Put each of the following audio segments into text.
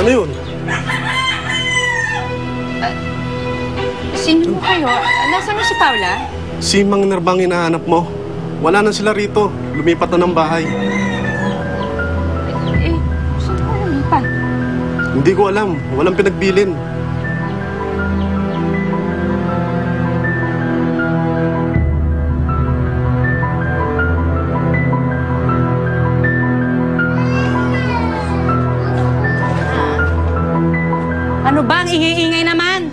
Ano yun? Sino kayo? Nasaan na si Paula? Si Mang Nerbang hinahanap mo. Wala na sila rito. Lumipat na ng bahay. Saan ka lumipat? Hindi ko alam. Walang pinagbilin. Ano ba? Ang ingay-ingay naman!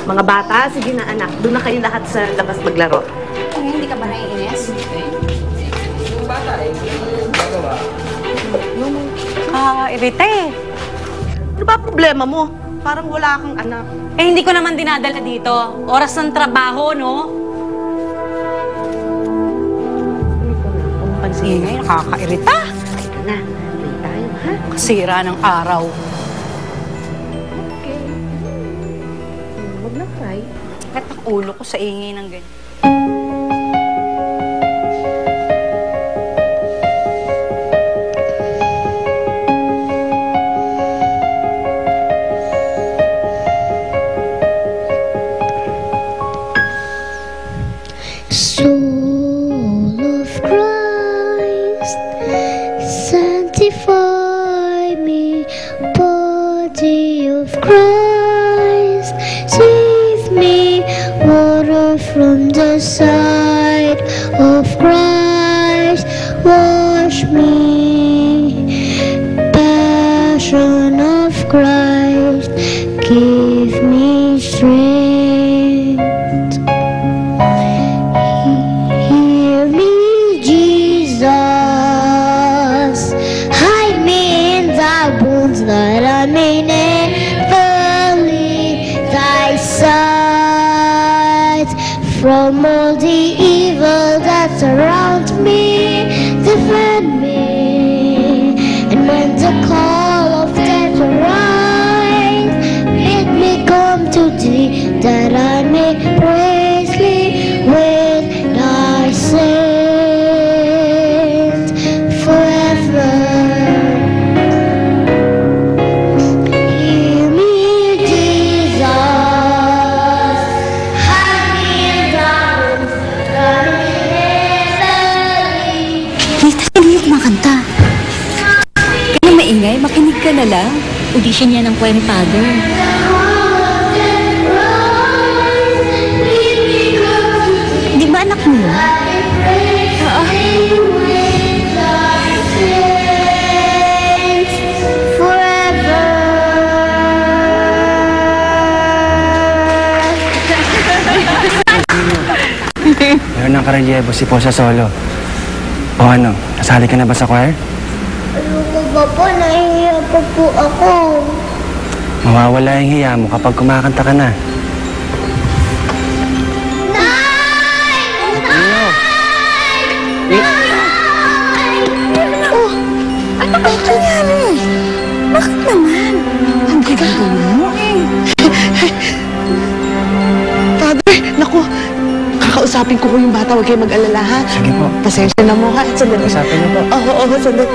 Mga bata, sige na anak. Doon na kayo lahat sa labas maglaro. Hindi ka ba naiinis? Irita eh. Ano ba problema mo? Parang wala kang anak. Hindi ko naman dinadala dito. Oras ng trabaho, no? Ingay, nakakairita. Halika na. Play tayo, ha? Kasira ng araw. Okay. Huwag na cry. Kahit ang ulo ko sa ingay ng ganyan. Soul of Christ, sanctify me. Body of Christ, save me. Water from the side of Christ, wash me. Passion of Christ, give me strength. Hear me, Jesus. Hide me in thy wounds that I may never leave thy sight. From all the evil that surrounds me, defend me. And when the call of death arrives, bid me come to thee, that I may praise thee with thy saints forever. Hear me, Jesus. Hide me in thy wounds, that I may never leave. Rita, hindi yung kumakanta. Kaya maingay, makinig ka na lang. Audition yan ng Poem Father. Di ba anak mo yun? Oo. Meron ng karelyebo si Posa Solo. O ano, nasali ka na ba sa choir? Ayoko ba po? Nahihiya pa po ako. Mawawala yung hiya mo kapag kumakanta ka na. Nay! Nay! Oh, ano ba ito nangyari? Bakit naman? Ang ganda mo eh. Father, naku. Kakausapin ko yung bata. Huwag kayo mag-alala, ha? Sige po. Pasensya na mo, ha? Sandali. Usapin niyo po. Oo, sandali.